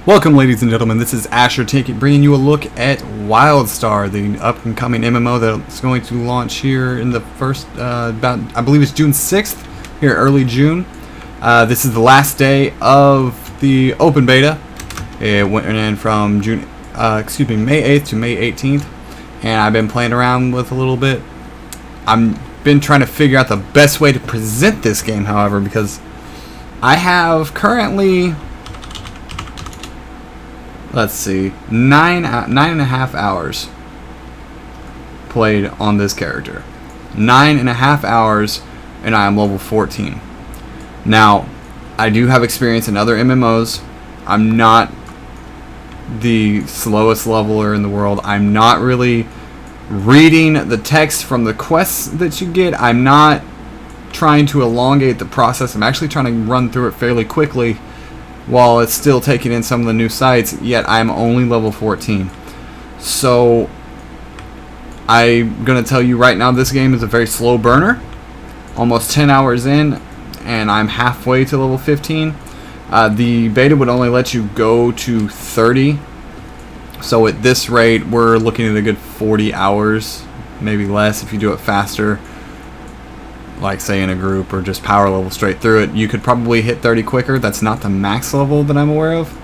Welcome, ladies and gentlemen. This is Asher Ticket bringing you a look at Wildstar, the up-and-coming MMO that's going to launch here in the first, I believe it's June 6th, here early June. This is the last day of the open beta. It went in from May 8th to May 18th, and I've been playing around with a little bit. I've been trying to figure out the best way to present this game, however, because I have currently, let's see, nine and a half hours played on this character. 9.5 hours, and I am level 14. Now, I do have experience in other MMOs. I'm not the slowest leveler in the world. I'm not really reading the text from the quests that you get. I'm not trying to elongate the process. I'm actually trying to run through it fairly quickly while it's still taking in some of the new sites, yet I'm only level 14. So I'm going to tell you right now, this game is a very slow burner. Almost 10 hours in, and I'm halfway to level 15. The beta would only let you go to 30. So at this rate, we're looking at a good 40 hours, maybe less if you do it faster. Like say in a group or just power level straight through it, you could probably hit 30 quicker. That's not the max level that I'm aware of,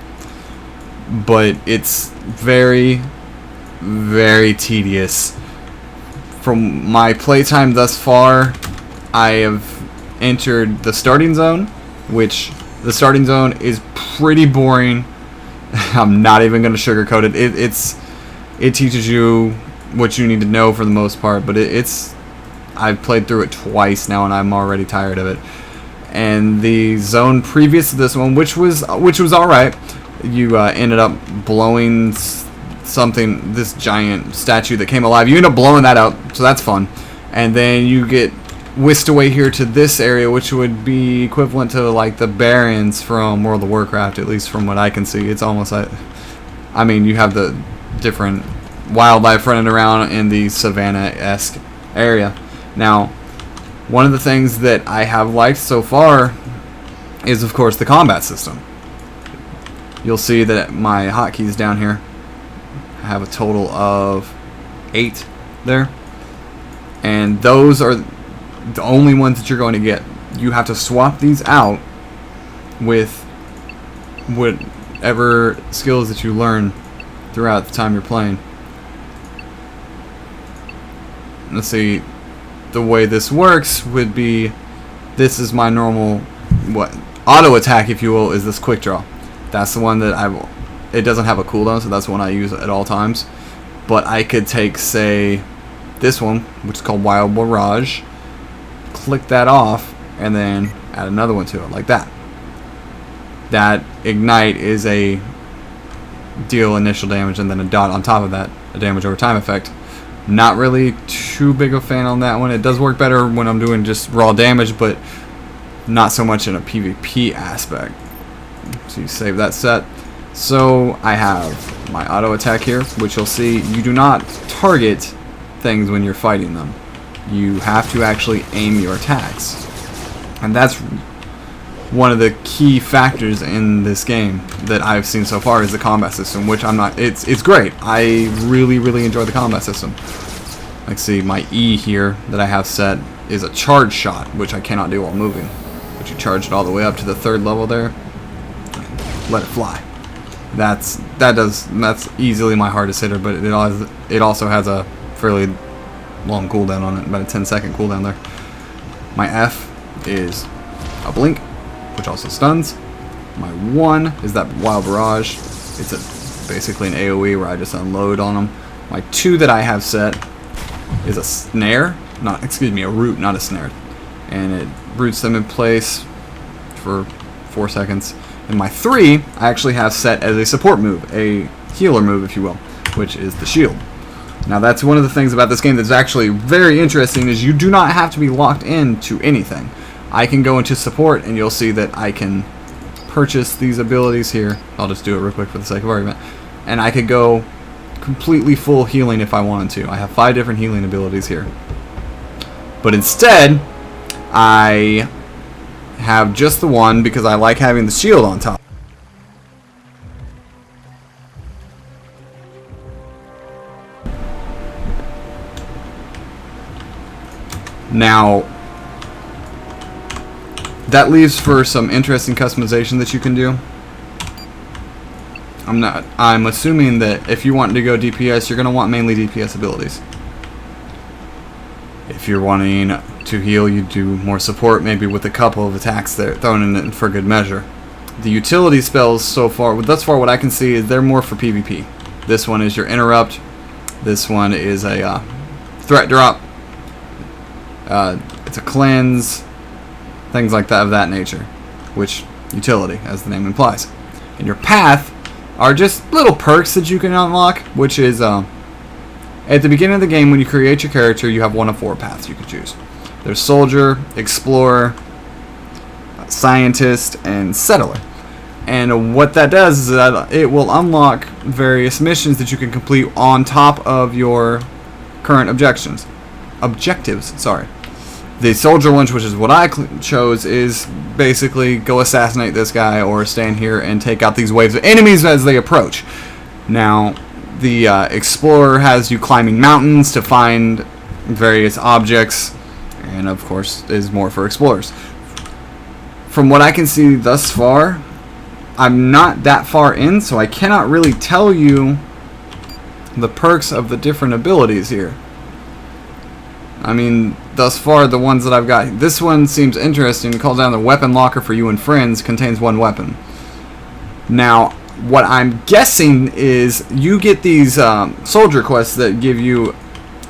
but it's very, very tedious. From my playtime thus far, I have entered the starting zone, which the starting zone is pretty boring. I'm not even going to sugarcoat it. It teaches you what you need to know for the most part, but I've played through it twice now, and I'm already tired of it. And the zone previous to this one, which was all right, you ended up blowing something, this giant statue that came alive. You end up blowing that up, so that's fun. And then you get whisked away here to this area, which would be equivalent to like the Barrens from World of Warcraft, at least from what I can see. It's almost like, I mean, you have the different wildlife running around in the savannah-esque area. Now, one of the things that I have liked so far is, of course, the combat system. You'll see that my hotkeys down here have a total of 8 there, and those are the only ones that you're going to get. You have to swap these out with whatever skills that you learn throughout the time you're playing. Let's see. The way this works would be, this is my normal auto attack, if you will, is this quick draw. That's the one that it doesn't have a cooldown, so that's the one I use at all times. But I could take, say, this one, which is called Wild Barrage, click that off, and then add another one to it, like that. That Ignite is a deal initial damage, and then a dot on top of that, a damage over time effect. Not really too big of a fan on that one. It does work better when I'm doing just raw damage, but not so much in a PvP aspect. So you save that set. So I have my auto attack here, which you'll see you do not target things when you're fighting them. You have to actually aim your attacks. And that's one of the key factors in this game that I've seen so far, is the combat system, which I'm not, it's great. I really, really enjoy the combat system. Like, see, my E here that I have set is a charge shot, which I cannot do while moving. But you charge it all the way up to the 3rd level there, let it fly. That's easily my hardest hitter, but it also has a fairly long cooldown on it, about a 10-second cooldown there. My F is a blink, which also stuns. My 1 is that Wild Barrage. It's basically an AoE where I just unload on them. My 2 that I have set is a snare, a root, not a snare, and it roots them in place for 4 seconds. And my 3 I actually have set as a support move, a healer move, if you will, which is the shield. Now, that's one of the things about this game that's actually very interesting, is you do not have to be locked into anything. I can go into support, and you'll see that I can purchase these abilities here. I'll just do it real quick for the sake of argument. And I could go completely full healing if I wanted to. I have 5 different healing abilities here. But instead, I have just the one because I like having the shield on top. Now, that leaves for some interesting customization that you can do. I'm assuming that if you want to go DPS, you're going to want mainly DPS abilities. If you're wanting to heal, you do more support, maybe with a couple of attacks there thrown in it for good measure. The utility spells so far, thus far what I can see is they're more for PvP. This one is your interrupt. This one is a threat drop. It's a cleanse. Things like that of that nature. Which, utility, as the name implies. And your path are just little perks that you can unlock, which is at the beginning of the game when you create your character, you have one of 4 paths you can choose. There's Soldier, Explorer, Scientist, and Settler. And what that does is that it will unlock various missions that you can complete on top of your current objectives. Sorry. The Soldier one, which is what I chose, is basically go assassinate this guy or stand here and take out these waves of enemies as they approach. Now, the Explorer has you climbing mountains to find various objects, and of course is more for explorers. From what I can see thus far, I'm not that far in, so I cannot really tell you the perks of the different abilities here. I mean, thus far, the ones that I've got, this one seems interesting. It calls down the weapon locker for you and friends, contains 1 weapon. Now, what I'm guessing is you get these soldier quests that give you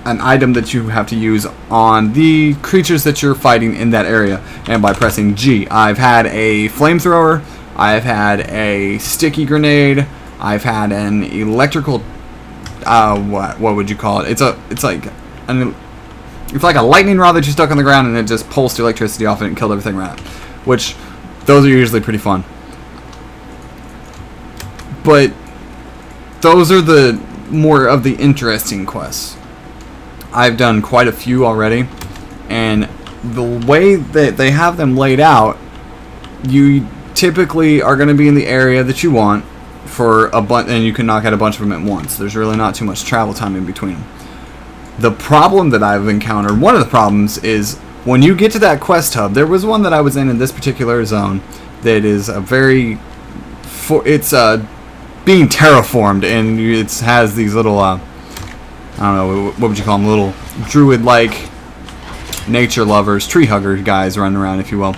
an item that you have to use on the creatures that you're fighting in that area, and by pressing G. I've had a flamethrower, I've had a sticky grenade, I've had an electrical what would you call it? It's like a lightning rod that you stuck on the ground and it just pulsed electricity off it and killed everything around it. Which, those are usually pretty fun. But those are the more of the interesting quests. I've done quite a few already, and the way that they have them laid out, you typically are going to be in the area that you want for a bunch, and you can knock out a bunch of them at once. There's really not too much travel time in between them. The problem that I've encountered, one of the problems, is when you get to that quest hub. There was one that I was in this particular zone that is a very, it's being terraformed, and it has these little I don't know, what would you call them, little druid-like nature lovers, tree hugger guys running around, if you will.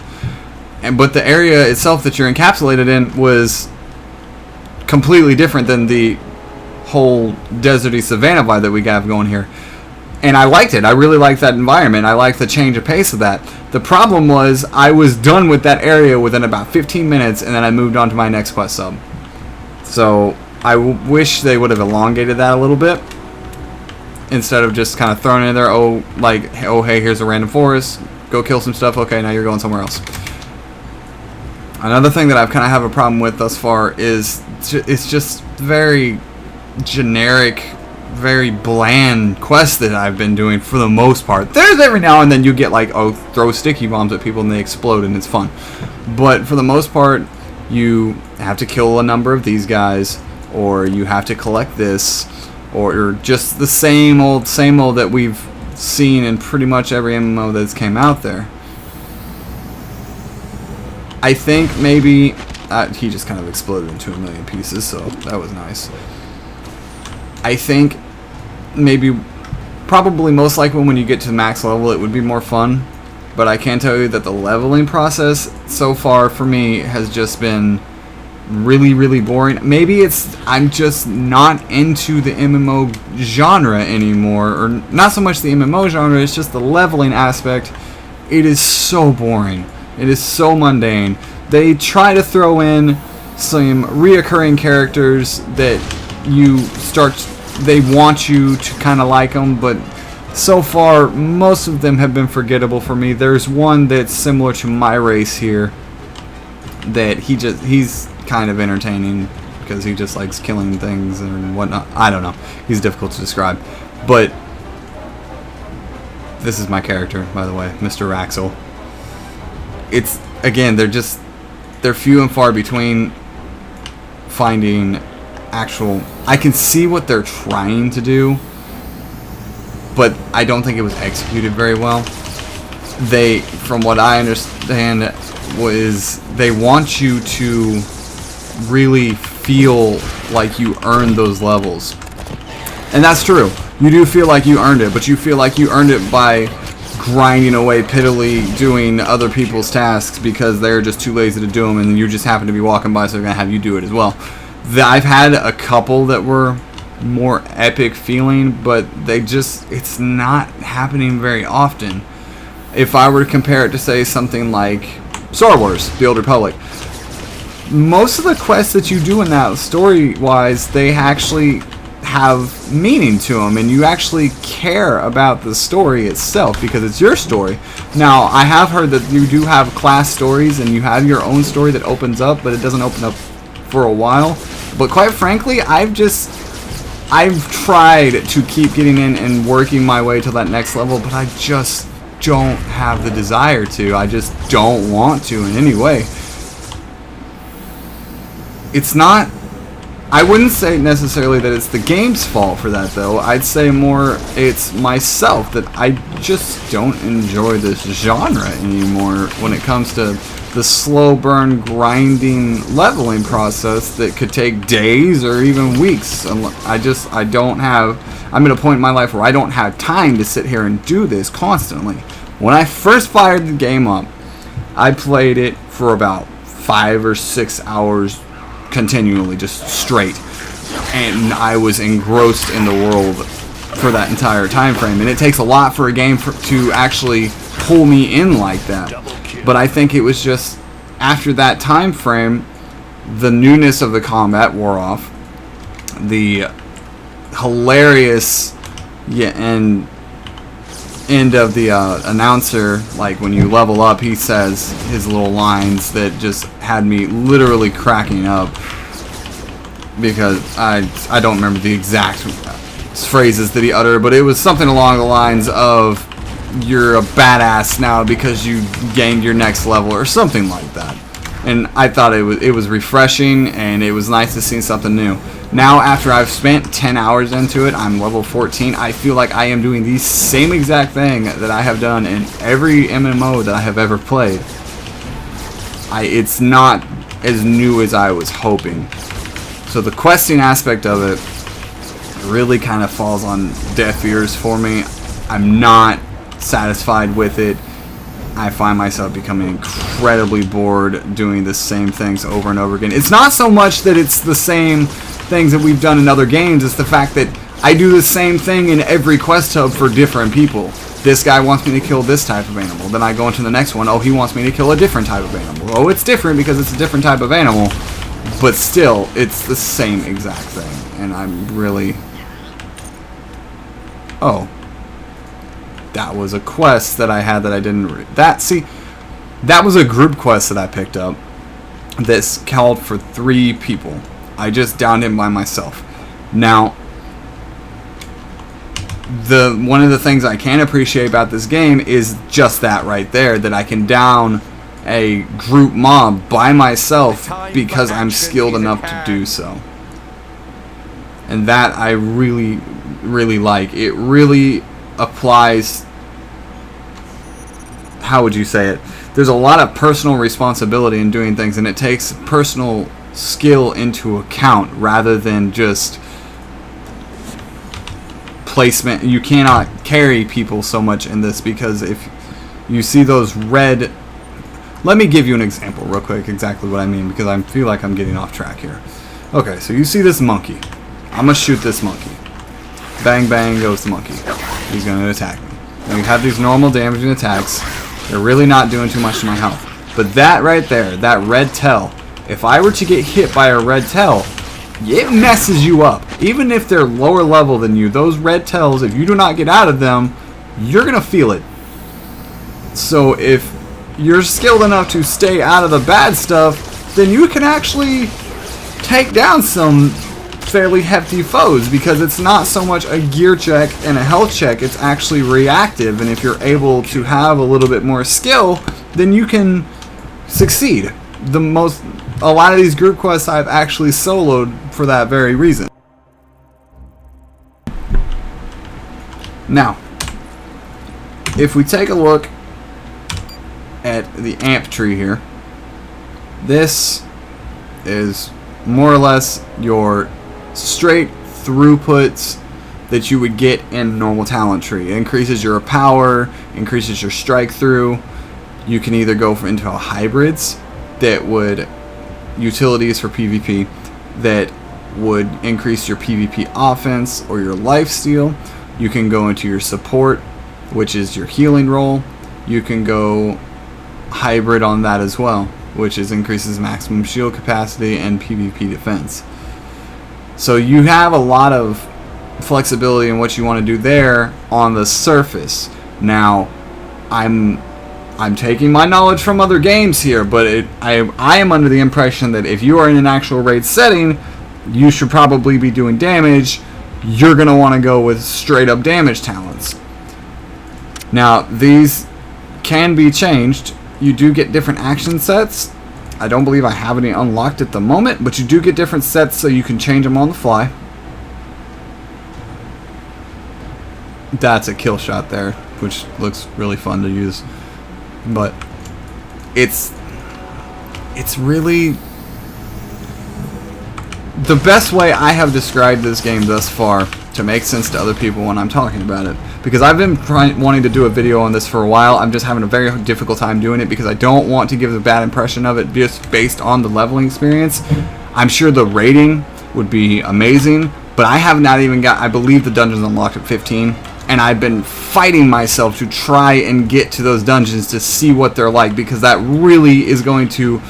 But the area itself that you're encapsulated in was completely different than the whole deserty savanna vibe that we have going here. And I liked it. I really liked that environment. I liked the change of pace of that. The problem was I was done with that area within about 15 minutes, and then I moved on to my next quest sub. So I wish they would have elongated that a little bit, instead of just kind of throwing it in there, oh, hey, here's a random forest, go kill some stuff, okay, now you're going somewhere else. Another thing that I've kind of have a problem with thus far is it's just very generic, very bland quests that I've been doing for the most part. There's every now and then you get like, oh, throw sticky bombs at people and they explode and it's fun. But for the most part, you have to kill a number of these guys, or you have to collect this, or just the same old that we've seen in pretty much every MMO that's came out there. I think maybe he just kind of exploded into a million pieces, so that was nice. I think maybe, probably most likely when you get to max level it would be more fun, but I can tell you that the leveling process so far for me has just been really, really boring. Maybe I'm just not into the MMO genre anymore, or not so much the MMO genre, it's just the leveling aspect. It is so boring. It is so mundane. They try to throw in some reoccurring characters that they want you to kind of like them, but so far most of them have been forgettable for me. There's one that's similar to my race here that he's kind of entertaining because he just likes killing things and whatnot. I don't know. He's difficult to describe. But this is my character, by the way, Mr. Raxel. It's, again, they're few and far between finding actual... I can see what they're trying to do, but I don't think it was executed very well. they, from what I understand, was they want you to really feel like you earned those levels. And that's true. You do feel like you earned it, but you feel like you earned it by grinding away pitifully doing other people's tasks because they're just too lazy to do them, and you just happen to be walking by, so they're going to have you do it as well. I've had a couple that were more epic feeling, but it's not happening very often. If I were to compare it to, say, something like Star Wars, The Old Republic, most of the quests that you do in that, story-wise, they actually have meaning to them, and you actually care about the story itself because it's your story. Now, I have heard that you do have class stories and you have your own story that opens up, but it doesn't open up for a while. But quite frankly, I've tried to keep getting in and working my way to that next level, but I just don't have the desire to. I just don't want to in any way. It's not, I wouldn't say necessarily that it's the game's fault for that, though. I'd say more it's myself, that I just don't enjoy this genre anymore when it comes to the slow burn grinding leveling process that could take days or even weeks. I'm at a point in my life where I don't have time to sit here and do this constantly. When I first fired the game up, I played it for about 5 or 6 hours continually, just straight, and I was engrossed in the world for that entire time frame. And it takes a lot for a game to actually pull me in like that. But I think it was just after that time frame, the newness of the combat wore off. The hilarious and end of the announcer, like when you level up, he says his little lines that just had me literally cracking up, because I don't remember the exact phrases that he uttered, but it was something along the lines of, "You're a badass now because you gained your next level," or something like that. And I thought it was refreshing, and it was nice to see something new. Now, after I've spent 10 hours into it, I'm level 14, I feel like I am doing the same exact thing that I have done in every MMO that I have ever played. It's not as new as I was hoping. So the questing aspect of it really kind of falls on deaf ears for me. I'm not satisfied with it. I find myself becoming incredibly bored doing the same things over and over again. It's not so much that it's the same things that we've done in other games, it's the fact that I do the same thing in every quest hub for different people. This guy wants me to kill this type of animal. Then I go into the next one, oh, he wants me to kill a different type of animal. Oh, it's different because it's a different type of animal, but still, it's the same exact thing. And I'm really... Oh. That was a quest that I had that I didn't... That was a group quest that I picked up. This called for 3 people. I just downed him by myself. Now, one of the things I can appreciate about this game is just that right there, that I can down a group mob by myself because I'm skilled enough to do so. And that I really, really like. It really applies... How would you say it? There's a lot of personal responsibility in doing things, and it takes personal skill into account rather than just placement. You cannot carry people so much in this, because if you see those red... Let me give you an example real quick, exactly what I mean, because I feel like I'm getting off track here. Okay, so you see this monkey. I'm going to shoot this monkey. Bang, bang goes the monkey. He's going to attack me. Now you have these normal damaging attacks. They're really not doing too much to my health. But that right there, that red tail, if I were to get hit by a red tail, it messes you up. Even if they're lower level than you, those red tails, if you do not get out of them, you're going to feel it. So if you're skilled enough to stay out of the bad stuff, then you can actually take down some fairly hefty foes, because it's not so much a gear check and a health check, it's actually reactive, and if you're able to have a little bit more skill, then you can succeed. A lot of these group quests I've actually soloed for that very reason. Now, if we take a look at the amp tree here, this is more or less your straight throughputs that you would get in a normal talent tree. It increases your power, increases your strike through. You can either go into hybrids that would utilities for PvP that would increase your PvP offense or your lifesteal. You can go into your support, which is your healing role. You can go hybrid on that as well, which is increases maximum shield capacity and PvP defense. So you have a lot of flexibility in what you want to do there on the surface. Now, I'm taking my knowledge from other games here, but I am under the impression that if you are in an actual raid setting, you should probably be doing damage. You're going to want to go with straight up damage talents. Now, these can be changed. You do get different action sets. I don't believe I have any unlocked at the moment, but you do get different sets so you can change them on the fly. That's a kill shot there, which looks really fun to use. But it's really the best way I have described this game thus far to make sense to other people when I'm talking about it, because I've been wanting to do a video on this for a while. I'm just having a very difficult time doing it because I don't want to give a bad impression of it just based on the leveling experience. I'm sure the rating would be amazing, but I have not even got, I believe the dungeon's unlocked at 15, and I've been fighting myself to try and get to those dungeons to see what they're like, because that really is going to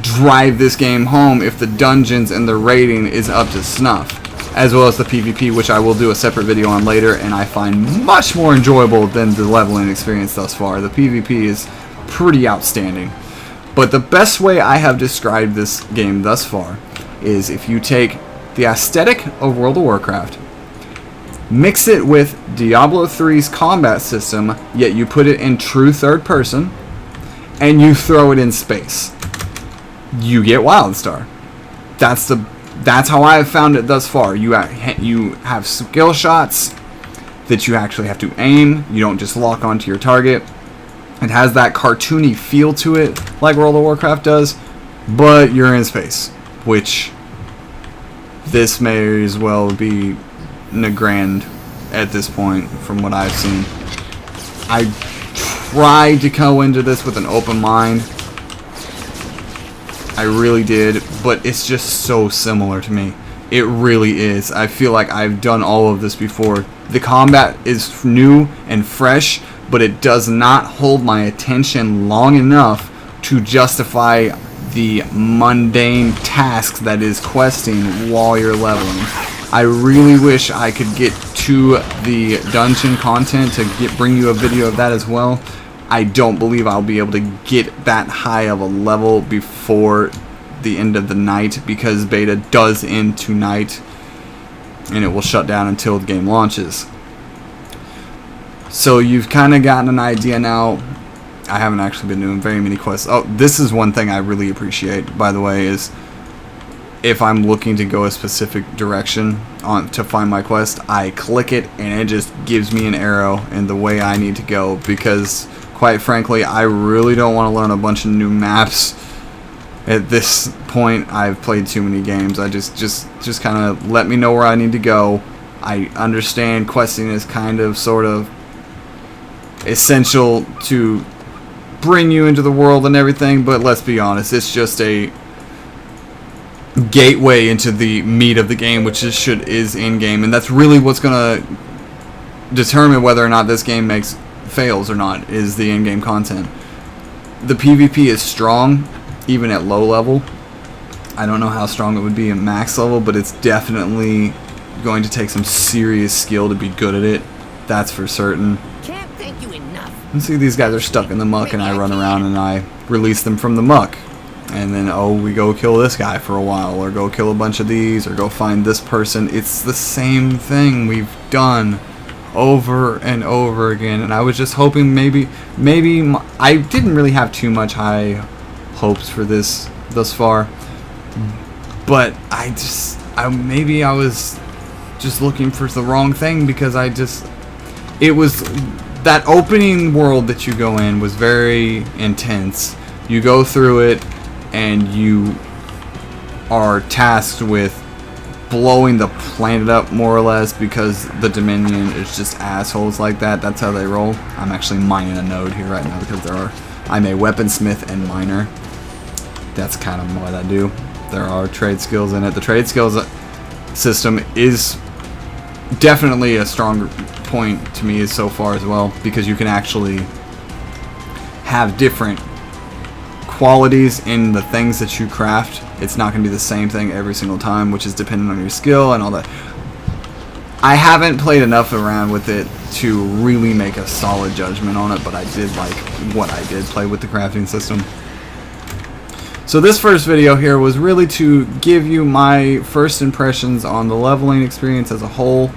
drive this game home if the dungeons and the rating is up to snuff, as well as the PvP, which I will do a separate video on later, and I find much more enjoyable than the leveling experience thus far. The PvP is pretty outstanding. But the best way I have described this game thus far is if you take the aesthetic of World of Warcraft, mix it with Diablo 3's combat system, yet you put it in true third person, and you throw it in space, you get Wildstar. That's how I have found it thus far. You have skill shots that you actually have to aim. You don't just lock onto your target. It has that cartoony feel to it, like World of Warcraft does, but you're in space, which this may as well be Nagrand at this point, from what I've seen. I tried to go into this with an open mind. I really did, but it's just so similar to me. It really is. I feel like I've done all of this before. The combat is new and fresh, but it does not hold my attention long enough to justify the mundane tasks that is questing while you're leveling. I really wish I could get to the dungeon content to bring you a video of that as well. I don't believe I'll be able to get that high of a level before the end of the night, because beta does end tonight and it will shut down until the game launches. So you've kind of gotten an idea now. I haven't actually been doing very many quests. Oh, this is one thing I really appreciate, by the way, is if I'm looking to go a specific direction to find my quest, I click it and it just gives me an arrow in the way I need to go, because quite frankly, I really don't want to learn a bunch of new maps. At this point, I've played too many games. I just kind of let me know where I need to go. I understand questing is kind of, sort of essential to bring you into the world and everything, but let's be honest, it's just a gateway into the meat of the game, which is in-game, and that's really what's going to determine whether or not this game fails or not, is the in-game content. The PvP is strong, even at low level. I don't know how strong it would be at max level, but it's definitely going to take some serious skill to be good at it. That's for certain. Can't thank you enough. And see, these guys are stuck in the muck, and I run around and I release them from the muck. And then, oh, we go kill this guy for a while, or go kill a bunch of these, or go find this person. It's the same thing we've done over and over again, and I was just hoping maybe I didn't really have too much high hopes for this thus far, but maybe I was just looking for the wrong thing, because it was that opening world that you go in was very intense. You go through it and you are tasked with blowing the planet up more or less, because the Dominion is just assholes like that. That's how they roll. I'm actually mining a node here right now because I'm a weaponsmith and miner. That's kind of what I do. There are trade skills in it. The trade skills system is definitely a strong point to me so far as well, because you can actually have different qualities in the things that you craft. It's not going to be the same thing every single time, which is dependent on your skill and all that. I haven't played enough around with it to really make a solid judgment on it, but I did like what I did play with the crafting system. So this first video here was really to give you my first impressions on the leveling experience as a whole,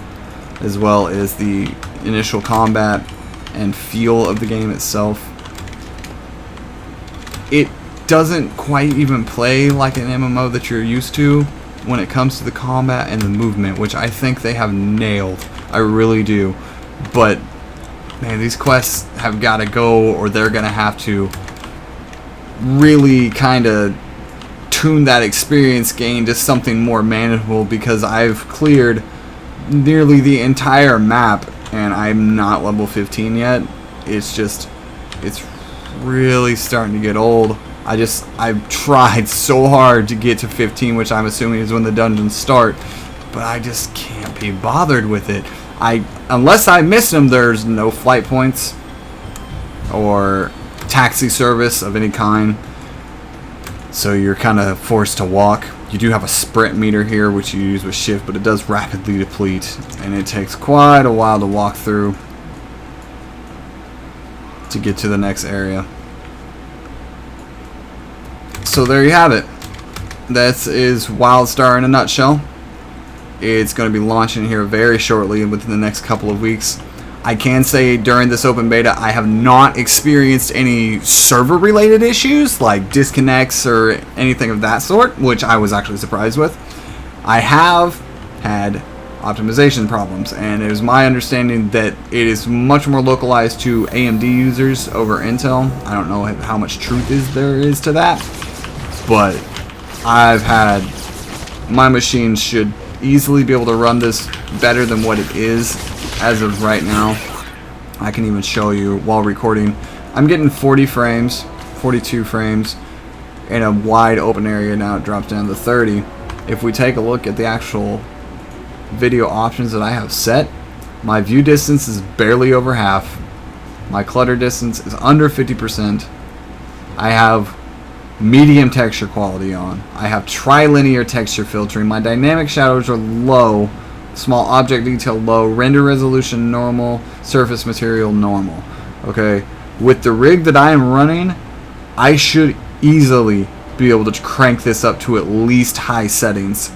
as well as the initial combat and feel of the game itself. It doesn't quite even play like an MMO that you're used to when it comes to the combat and the movement, which I think they have nailed. I really do. But man, these quests have got to go, or they're going to have to really kind of tune that experience gain to something more manageable, because I've cleared nearly the entire map and I'm not level 15 yet. It's really starting to get old. I've tried so hard to get to 15, which I'm assuming is when the dungeons start, but I just can't be bothered with it. Unless I miss them, there's no flight points or taxi service of any kind, so you're kind of forced to walk. You do have a sprint meter here, which you use with shift, but it does rapidly deplete, and it takes quite a while to walk through to get to the next area. So there you have it. That is Wildstar in a nutshell. It's going to be launching here very shortly, within the next couple of weeks. I can say during this open beta I have not experienced any server related issues like disconnects or anything of that sort, which I was actually surprised with. I have had optimization problems, and it is my understanding that it is much more localized to AMD users over Intel. I don't know how much truth there is to that, but I've had, my machine should easily be able to run this better than what it is as of right now. I can even show you while recording. I'm getting 40 frames, 42 frames in a wide open area. Now it drops down to 30. If we take a look at the actual video options that I have set, my view distance is barely over half. My clutter distance is under 50%. I have medium texture quality on. I have trilinear texture filtering. My dynamic shadows are low. Small object detail low. Render resolution normal. Surface material normal. Okay, with the rig that I am running, I should easily be able to crank this up to at least high settings.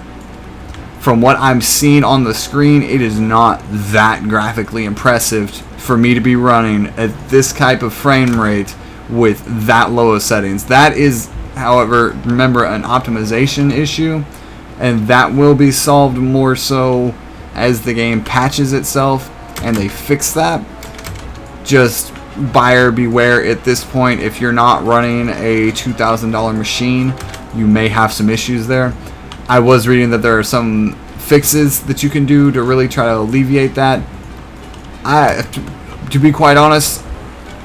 From what I'm seeing on the screen, it is not that graphically impressive for me to be running at this type of frame rate with that low of settings. That is, however, remember, an optimization issue, and that will be solved more so as the game patches itself and they fix that. Just buyer beware at this point. If you're not running a $2,000 machine, you may have some issues there. I was reading that there are some fixes that you can do to really try to alleviate that. To be quite honest,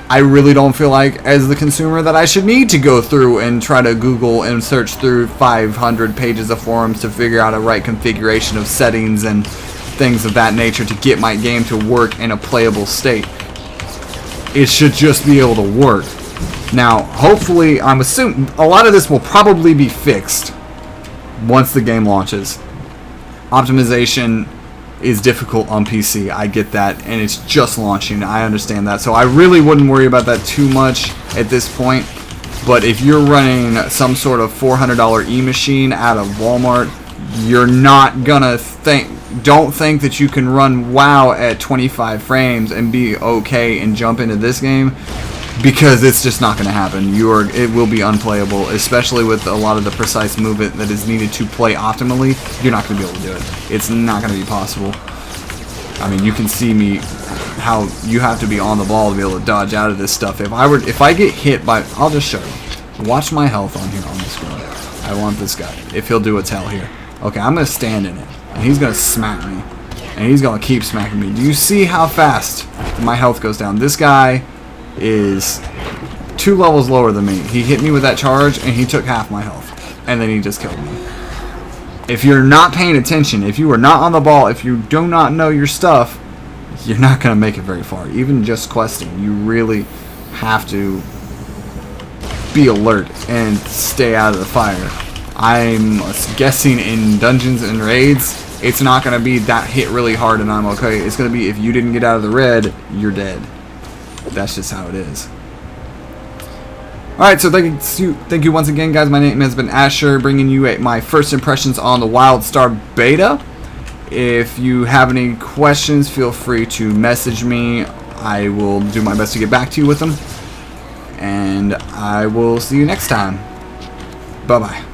I really don't feel like, as the consumer, that I should need to go through and try to Google and search through 500 pages of forums to figure out a right configuration of settings and things of that nature to get my game to work in a playable state. It should just be able to work. Now, hopefully, I'm assuming a lot of this will probably be fixed once the game launches. Optimization is difficult on PC, I get that, and it's just launching, I understand that, so I really wouldn't worry about that too much at this point. But if you're running some sort of $400 e-machine out of Walmart, you're not gonna don't think that you can run WoW at 25 frames and be okay and jump into this game, because it's just not going to happen. It will be unplayable, especially with a lot of the precise movement that is needed to play optimally. You're not going to be able to do it. It's not going to be possible. I mean, you can see me how you have to be on the ball to be able to dodge out of this stuff. If I get hit by, I'll just show you. Watch my health on here on the screen. I want this guy, if he'll do a tell here. Okay, I'm gonna stand in it, and he's gonna smack me, and he's gonna keep smacking me. Do you see how fast my health goes down? This guy is 2 levels lower than me. He hit me with that charge, and he took half my health, and then he just killed me. If you're not paying attention, if you are not on the ball, if you do not know your stuff, you're not going to make it very far. Even just questing, you really have to be alert and stay out of the fire. I'm guessing in dungeons and raids, it's not going to be that hit really hard and I'm okay. It's going to be if you didn't get out of the red, you're dead. That's just how it is. Alright, so thank you once again, guys. My name has been Asher, bringing you my first impressions on the Wildstar beta. If you have any questions, feel free to message me. I will do my best to get back to you with them. And I will see you next time. Bye-bye.